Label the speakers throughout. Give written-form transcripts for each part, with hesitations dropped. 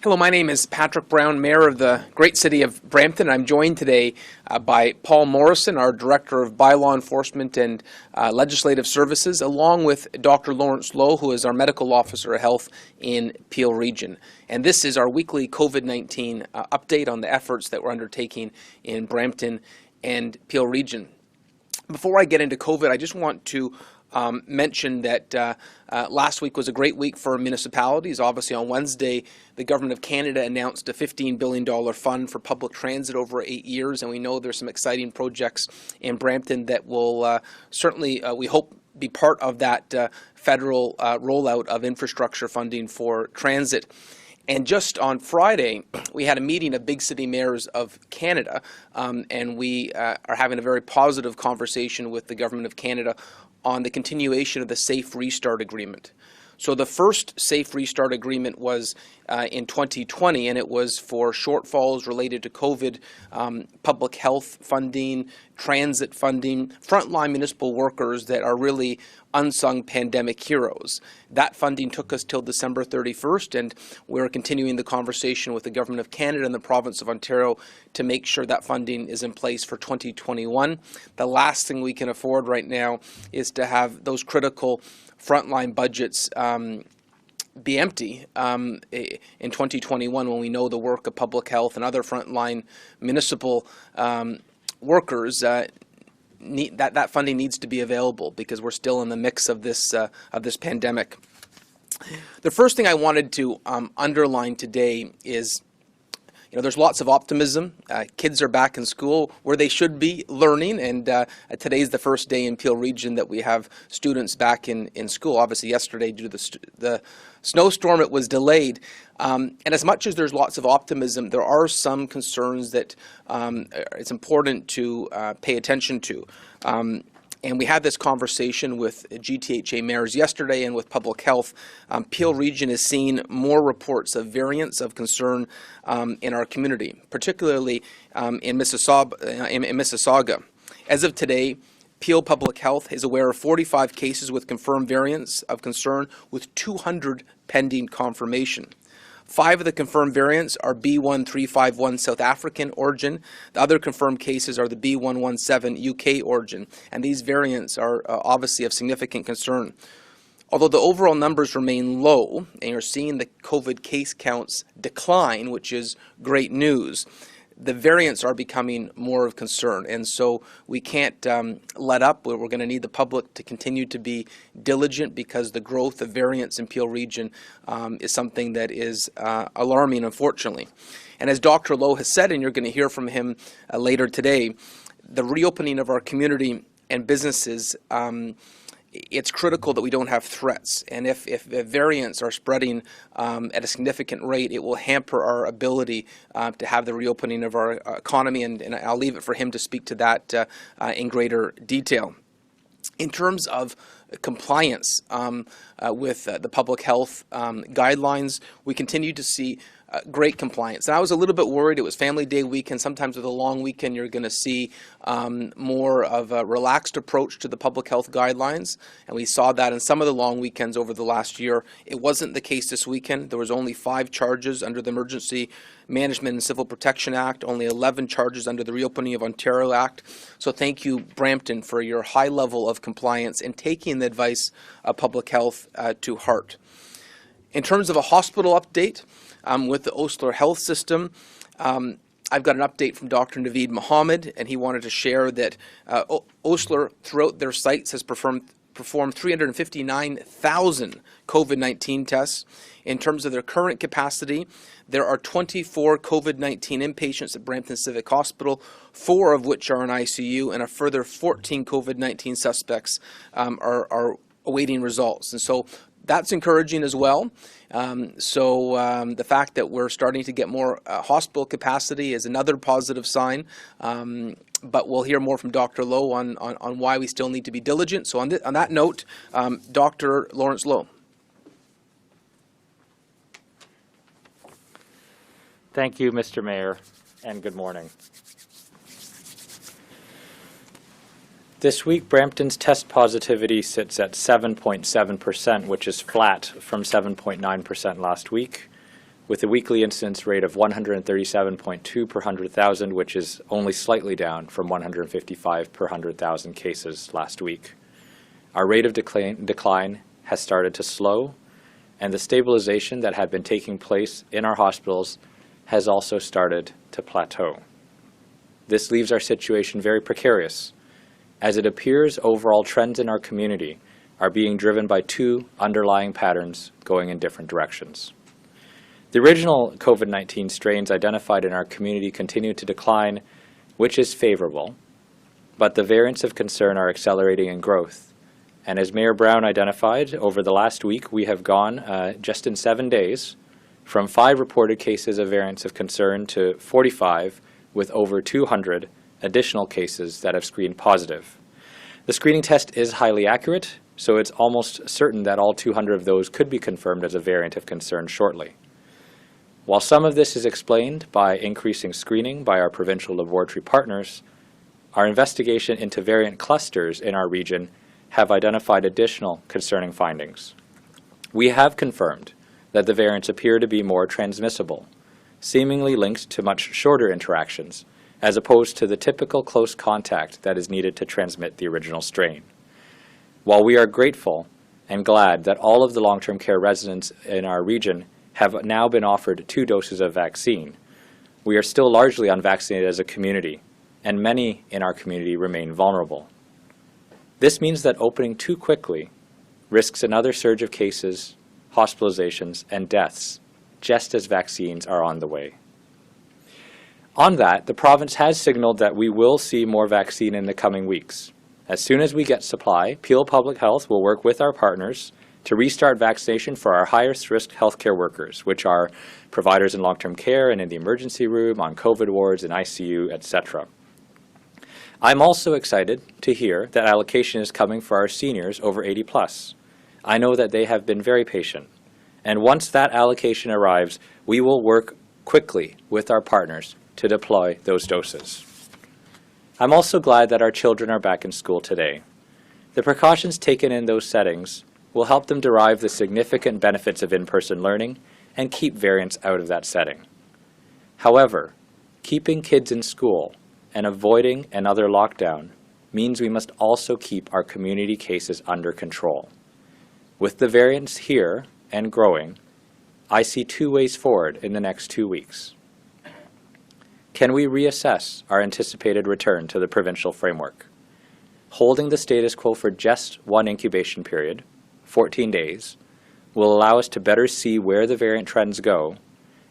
Speaker 1: Hello, my name is Patrick Brown, Mayor of the great city of Brampton. I'm joined today by Paul Morrison, our Director of Bylaw Enforcement and Legislative Services, along with Dr. Lawrence Lowe, who is our Medical Officer of Health in Peel Region. And this is our weekly COVID-19 update on the efforts that we're undertaking in Brampton and Peel Region. Before I get into COVID, I just want to mention that last week was a great week for municipalities. Obviously, on Wednesday, the Government of Canada announced a $15 billion fund for public transit over 8 years, and we know there's some exciting projects in Brampton that will certainly, we hope, be part of that federal rollout of infrastructure funding for transit. And just on Friday, we had a meeting of big city mayors of Canada, and we are having a very positive conversation with the Government of Canada on the continuation of the Safe Restart Agreement. So the first Safe Restart Agreement was in 2020, and it was for shortfalls related to COVID, public health funding, transit funding, frontline municipal workers that are really unsung pandemic heroes. That funding took us till December 31st, and we're continuing the conversation with the Government of Canada and the Province of Ontario to make sure that funding is in place for 2021. The last thing we can afford right now is to have those critical frontline budgets be empty in 2021 when we know the work of public health and other frontline municipal workers. That funding needs to be available because we're still in the mix of this pandemic. The first thing I wanted to underline today is, there's lots of optimism. Kids are back in school where they should be learning, and today's the first day in Peel Region that we have students back in school. Obviously, yesterday, due to the snowstorm, it was delayed. And as much as there's lots of optimism, there are some concerns that it's important to pay attention to. And we had this conversation with GTHA mayors yesterday and with public health. Peel Region is seeing more reports of variants of concern in our community, particularly in Mississauga. As of today, Peel Public Health is aware of 45 cases with confirmed variants of concern, with 200 pending confirmation. 5 of the confirmed variants are B1351 South African origin. The other confirmed cases are the B117 UK origin, and these variants are obviously of significant concern. Although the overall numbers remain low, and you're seeing the COVID case counts decline, which is great news, the variants are becoming more of concern, and so we can't let up. We're going to need the public to continue to be diligent because the growth of variants in Peel Region is something that is alarming, unfortunately. And as Dr. Lowe has said, and you're going to hear from him later today, the reopening of our community and businesses, it's critical that we don't have threats. And if variants are spreading at a significant rate, it will hamper our ability to have the reopening of our economy, and I'll leave it for him to speak to that in greater detail. In terms of compliance with the public health guidelines, we continue to see great compliance. And I was a little bit worried. It was Family Day weekend. Sometimes with a long weekend, you're going to see more of a relaxed approach to the public health guidelines. And we saw that in some of the long weekends over the last year. It wasn't the case this weekend. There was only 5 charges under the Emergency Management and Civil Protection Act, only 11 charges under the Reopening of Ontario Act. So thank you, Brampton, for your high level of compliance and taking the advice of public health to heart. In terms of a hospital update, with the Osler Health System, I've got an update from Dr. Naveed Mohammed, and he wanted to share that Osler, throughout their sites, has performed 359,000 COVID-19 tests. In terms of their current capacity, there are 24 COVID-19 inpatients at Brampton Civic Hospital, 4 of which are in ICU, and a further 14 COVID-19 suspects are awaiting results. And so that's encouraging as well. The fact that we're starting to get more hospital capacity is another positive sign. But we'll hear more from Dr. Lowe on why we still need to be diligent. So on that note, Dr. Lawrence Lowe.
Speaker 2: Thank you, Mr. Mayor, and good morning. This week, Brampton's test positivity sits at 7.7%, which is flat from 7.9% last week. with a weekly incidence rate of 137.2 per 100,000, which is only slightly down from 155 per 100,000 cases last week. Our rate of decline has started to slow, and the stabilization that had been taking place in our hospitals has also started to plateau. This leaves our situation very precarious, as it appears overall trends in our community are being driven by two underlying patterns going in different directions. The original COVID-19 strains identified in our community continue to decline, which is favorable, but the variants of concern are accelerating in growth. And as Mayor Brown identified, over the last week we have gone, just in 7 days, from 5 reported cases of variants of concern to 45, with over 200 additional cases that have screened positive. The screening test is highly accurate, so it's almost certain that all 200 of those could be confirmed as a variant of concern shortly. While some of this is explained by increasing screening by our provincial laboratory partners, our investigation into variant clusters in our region have identified additional concerning findings. We have confirmed that the variants appear to be more transmissible, seemingly linked to much shorter interactions, as opposed to the typical close contact that is needed to transmit the original strain. While we are grateful and glad that all of the long-term care residents in our region have now been offered 2 doses of vaccine, we are still largely unvaccinated as a community, and many in our community remain vulnerable. This means that opening too quickly risks another surge of cases, hospitalizations, and deaths, just as vaccines are on the way. On that, the province has signaled that we will see more vaccine in the coming weeks. As soon as we get supply, Peel Public Health will work with our partners to restart vaccination for our highest risk healthcare workers, which are providers in long-term care and in the emergency room, on COVID wards, in ICU, etc. I'm also excited to hear that allocation is coming for our seniors over 80+. I know that they have been very patient, and once that allocation arrives, we will work quickly with our partners to deploy those doses. I'm also glad that our children are back in school today. The precautions taken in those settings will help them derive the significant benefits of in-person learning and keep variants out of that setting. However, keeping kids in school and avoiding another lockdown means we must also keep our community cases under control. With the variants here and growing, I see 2 ways forward in the next 2 weeks. Can we reassess our anticipated return to the provincial framework? Holding the status quo for just 1 incubation period, 14 days, will allow us to better see where the variant trends go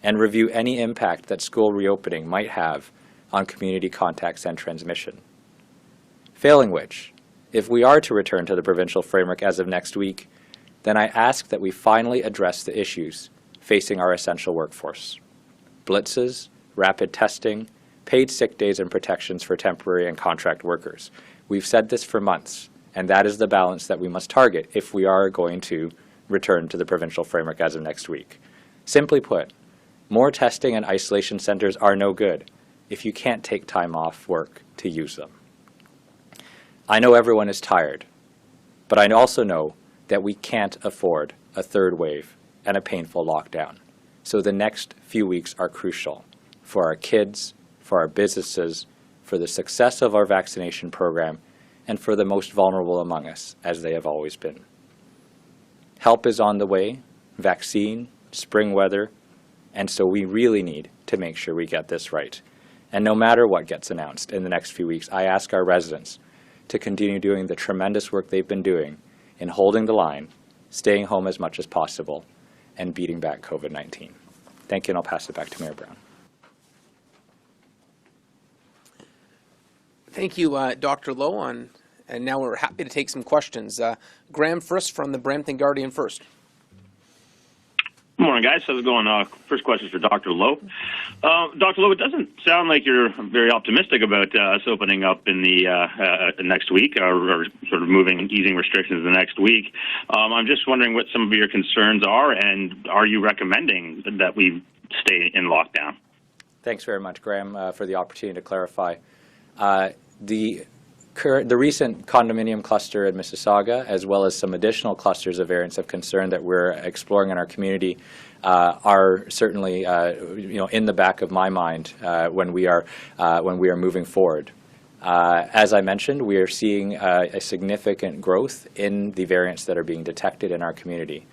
Speaker 2: and review any impact that school reopening might have on community contacts and transmission. Failing which, if we are to return to the provincial framework as of next week, then I ask that we finally address the issues facing our essential workforce. Blitzes, rapid testing, paid sick days and protections for temporary and contract workers. We've said this for months, and that is the balance that we must target if we are going to return to the provincial framework as of next week. Simply put, more testing and isolation centers are no good if you can't take time off work to use them. I know everyone is tired, but I also know that we can't afford a third wave and a painful lockdown. So the next few weeks are crucial for our kids, for our businesses, for the success of our vaccination program, and for the most vulnerable among us, as they have always been. Help is on the way, vaccine, spring weather, and so we really need to make sure we get this right. And no matter what gets announced in the next few weeks, I ask our residents to continue doing the tremendous work they've been doing in holding the line, staying home as much as possible, and beating back COVID-19. Thank you, and I'll pass it back to Mayor Brown.
Speaker 1: Thank you, Dr. Lowe, and now we're happy to take some questions. Graham first from the Brampton Guardian first.
Speaker 3: Good morning, guys. How's it going? First question is for Dr. Lowe. Dr. Lowe, it doesn't sound like you're very optimistic about us opening up in the next week or sort of easing restrictions the next week. I'm just wondering what some of your concerns are, and are you recommending that we stay in lockdown?
Speaker 2: Thanks very much, Graham, for the opportunity to clarify. The the recent condominium cluster in Mississauga, as well as some additional clusters of variants of concern that we're exploring in our community, are certainly in the back of my mind when we are moving forward. As I mentioned, we are seeing a significant growth in the variants that are being detected in our community.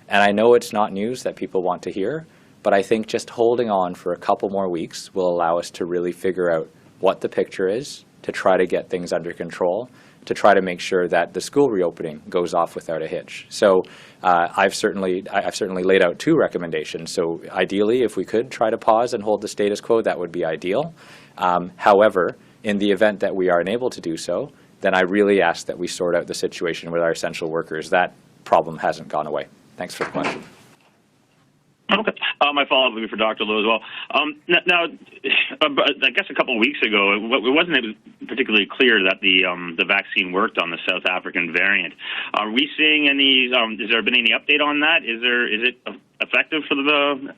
Speaker 2: And I know it's not news that people want to hear, but I think just holding on for a couple more weeks will allow us to really figure out what the picture is, to try to get things under control, to try to make sure that the school reopening goes off without a hitch. So I've certainly laid out 2 recommendations. So ideally, if we could try to pause and hold the status quo, that would be ideal. However, in the event that we are unable to do so, then I really ask that we sort out the situation with our essential workers. That problem hasn't gone away. Thanks for the question.
Speaker 3: Okay. My follow-up would be for Dr. Lowe as well. Now, I guess a couple of weeks ago, it wasn't particularly clear that the vaccine worked on the South African variant. Are we seeing any? Has there been any update on that? Is it effective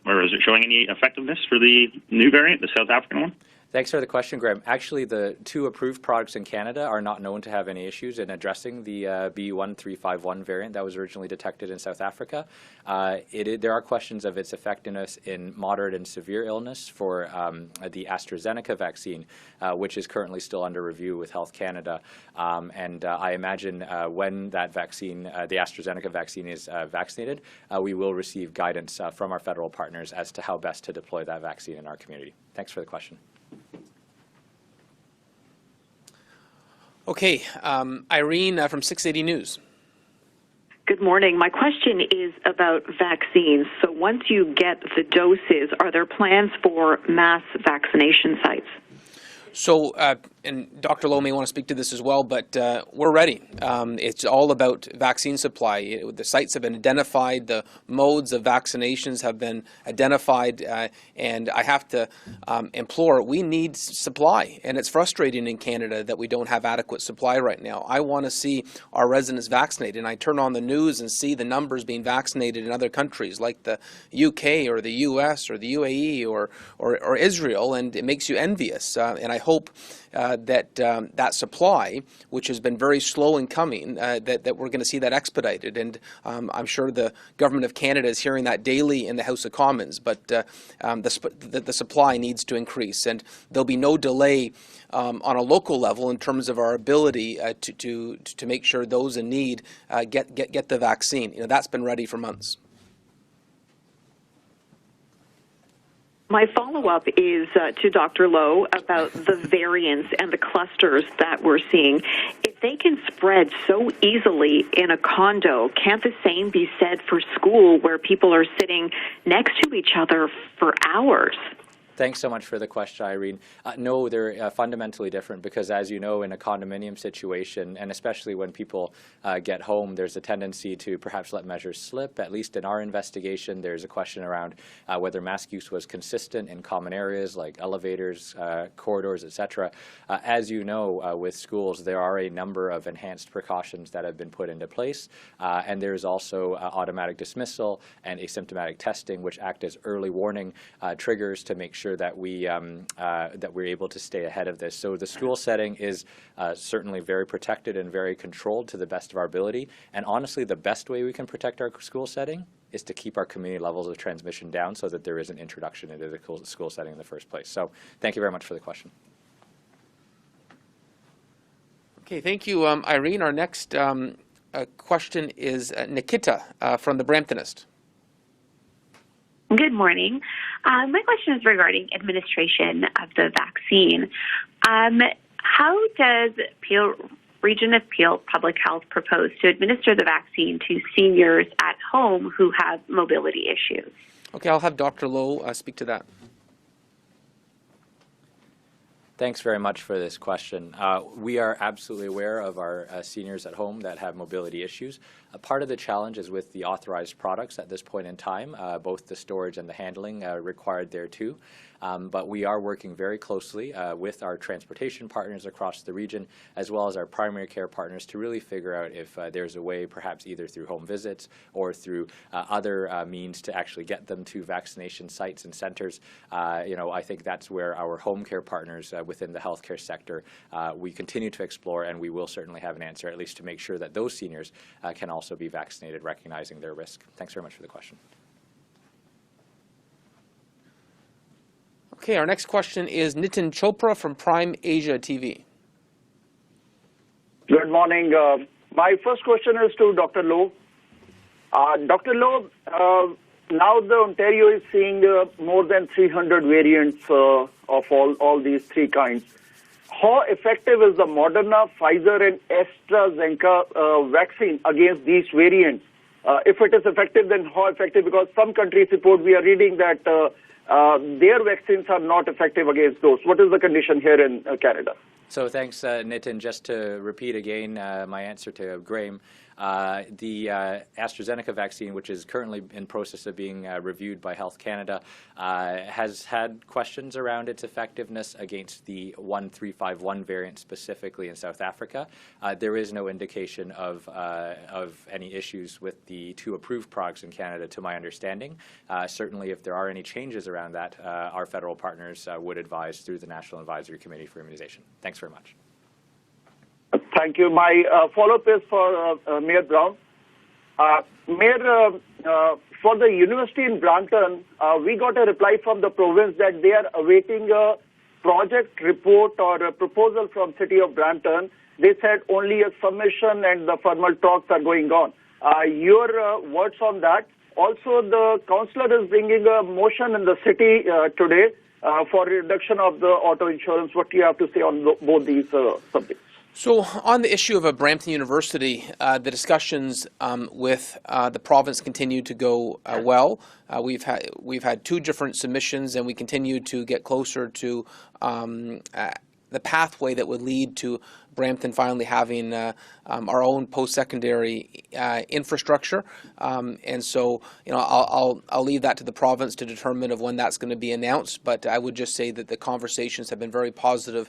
Speaker 3: or is it showing any effectiveness for the new variant, the South African one?
Speaker 2: Thanks for the question, Graham. Actually, the 2 approved products in Canada are not known to have any issues in addressing the B1351 variant that was originally detected in South Africa. There are questions of its effectiveness in moderate and severe illness for the AstraZeneca vaccine, which is currently still under review with Health Canada. I imagine when that vaccine, the AstraZeneca vaccine, is vaccinated, we will receive guidance from our federal partners as to how best to deploy that vaccine in our community. Thanks for the question.
Speaker 1: Okay, Irene from 680 News.
Speaker 4: Good morning. My question is about vaccines. So once you get the doses, are there plans for mass vaccination sites?
Speaker 1: So, and Dr. Lowe may want to speak to this as well, but we're ready. It's all about vaccine supply. The sites have been identified, the modes of vaccinations have been identified, and I have to implore, we need supply. And it's frustrating in Canada that we don't have adequate supply right now. I want to see our residents vaccinated, and I turn on the news and see the numbers being vaccinated in other countries like the UK or the US or the UAE or Israel, and it makes you envious. And I hope that supply, which has been very slow in coming, that we're going to see that expedited. And I'm sure the Government of Canada is hearing that daily in the House of Commons, but the supply needs to increase. And there'll be no delay on a local level in terms of our ability to make sure those in need get the vaccine. You know, that's been ready for months.
Speaker 4: My follow-up is to Dr. Lowe about the variants and the clusters that we're seeing. If they can spread so easily in a condo, can't the same be said for school where people are sitting next to each other for hours?
Speaker 2: Thanks so much for the question, Irene. No, they're fundamentally different because, as you know, in a condominium situation, and especially when people get home, there's a tendency to perhaps let measures slip. At least in our investigation, there's a question around whether mask use was consistent in common areas like elevators, corridors, etc. As you know, with schools, there are a number of enhanced precautions that have been put into place, and there's also automatic dismissal and asymptomatic testing, which act as early warning triggers to make sure that we're able to stay ahead of this. So the school setting is certainly very protected and very controlled to the best of our ability. And honestly, the best way we can protect our school setting is to keep our community levels of transmission down so that there is an introduction into the school setting in the first place. So thank you very much for the question.
Speaker 1: Okay, thank you, Irene. Our next question is Nikita from the Bramptonist.
Speaker 5: Good morning. My question is regarding administration of the vaccine. How does Region of Peel Public Health propose to administer the vaccine to seniors at home who have mobility issues?
Speaker 1: Okay, I'll have Dr. Lowe speak to that.
Speaker 2: Thanks very much for this question. We are absolutely aware of our seniors at home that have mobility issues. Part of the challenge is with the authorized products at this point in time, both the storage and the handling required there too. But we are working very closely with our transportation partners across the region, as well as our primary care partners, to really figure out if there's a way, perhaps either through home visits or through other means, to actually get them to vaccination sites and centers. I think that's where our home care partners within the healthcare sector, we continue to explore, and we will certainly have an answer, at least to make sure that those seniors can also be vaccinated, recognizing their risk. Thanks very much for the question.
Speaker 1: Okay, our next question is Nitin Chopra from Prime Asia TV.
Speaker 6: Good morning. My first question is to Dr. Lowe. Dr. Lowe, now the Ontario is seeing more than 300 variants of all these three kinds. How effective is the Moderna, Pfizer, and AstraZeneca vaccine against these variants? If it is effective, then how effective? Because some countries report, we are reading that their vaccines are not effective against those. What is the condition here in Canada?
Speaker 2: So thanks, Nitin. Just to repeat again my answer to Graham, the AstraZeneca vaccine, which is currently in process of being reviewed by Health Canada, has had questions around its effectiveness against the 1351 variant specifically in South Africa. There is no indication of any issues with the two approved products in Canada, to my understanding. Certainly, if there are any changes around that, our federal partners would advise through the National Advisory Committee for Immunization. Thanks very much.
Speaker 6: Thank you. My follow-up is for Mayor Brown. Mayor, for the university in Brampton, we got a reply from the province that they are awaiting a project report or a proposal from City of Brampton. They said only a submission and the formal talks are going on. Your words on that? Also, the councillor is bringing a motion in the city today for reduction of the auto insurance. What do you have to say on both these subjects?
Speaker 1: So on the issue of Brampton University, the discussions with the province continue to go well. We've had two different submissions, and we continue to get closer to the pathway that would lead to Brampton finally having our own post-secondary infrastructure, and so I'll leave that to the province to determine of when that's going to be announced. But I would just say that the conversations have been very positive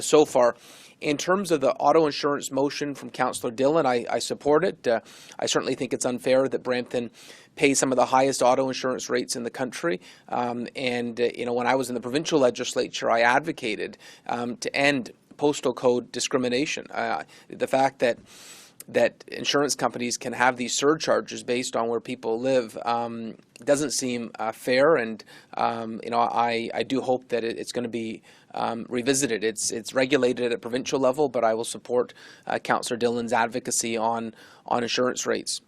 Speaker 1: so far. In terms of the auto insurance motion from Councillor Dillon, I support it. I certainly think it's unfair that Brampton pays some of the highest auto insurance rates in the country. And when I was in the provincial legislature, I advocated to end postal code discrimination. The fact that insurance companies can have these surcharges based on where people live doesn't seem fair, and I do hope that it's going to be revisited. It's regulated at provincial level, but I will support Councillor Dillon's advocacy on insurance rates.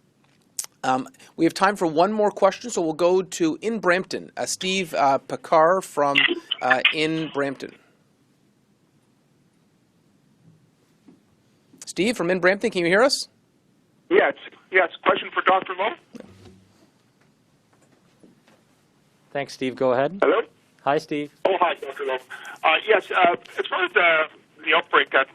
Speaker 1: We have time for one more question, so we'll go to in Brampton, Steve Picard from in Brampton. Steve from in Brampton, can you hear us?
Speaker 7: Yes. Question for Dr. Lowe?
Speaker 2: Thanks, Steve. Go ahead.
Speaker 7: Hello?
Speaker 2: Hi, Steve.
Speaker 7: Oh, hi, Dr. Lowe. Yes, as far as the outbreak at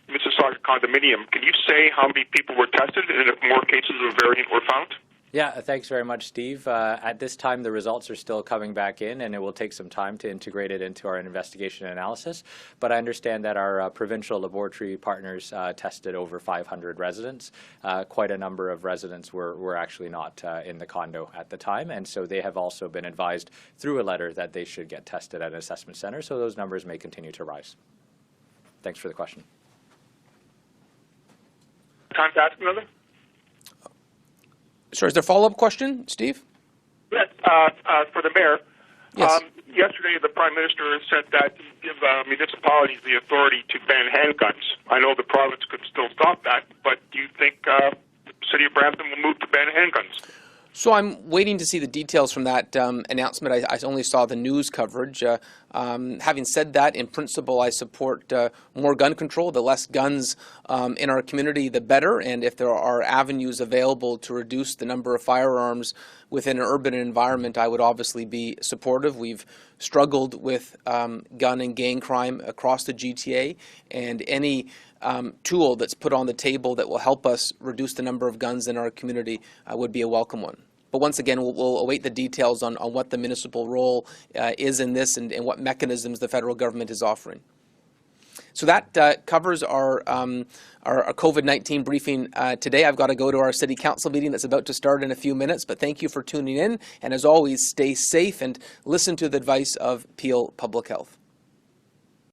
Speaker 7: Mississauga condominium, can you say how many people were tested and if more cases of variant were found?
Speaker 2: Yeah, thanks very much, Steve. At this time, the results are still coming back in, and it will take some time to integrate it into our investigation analysis. But I understand that our provincial laboratory partners tested over 500 residents. Quite a number of residents were actually not in the condo at the time, and so they have also been advised through a letter that they should get tested at an assessment center, so those numbers may continue to rise. Thanks for the question.
Speaker 7: Time to ask another?
Speaker 1: Sorry, is there a follow-up question, Steve?
Speaker 7: Yes, for the mayor.
Speaker 1: Yes.
Speaker 7: Yesterday, the Prime Minister said that he'd give municipalities the authority to ban handguns. I know the province could still stop that, but do you think the City of Brampton will move to ban handguns?
Speaker 1: So I'm waiting to see the details from that announcement. I only saw the news coverage. Having said that, in principle, I support more gun control. The less guns in our community, the better. And if there are avenues available to reduce the number of firearms within an urban environment, I would obviously be supportive. We've struggled with gun and gang crime across the GTA, and any tool that's put on the table that will help us reduce the number of guns in our community would be a welcome one. But once again, we'll await the details on what the municipal role is in this and what mechanisms the federal government is offering. So that covers our COVID-19 briefing today. I've got to go to our City Council meeting that's about to start in a few minutes, but thank you for tuning in. And as always, stay safe and listen to the advice of Peel Public Health.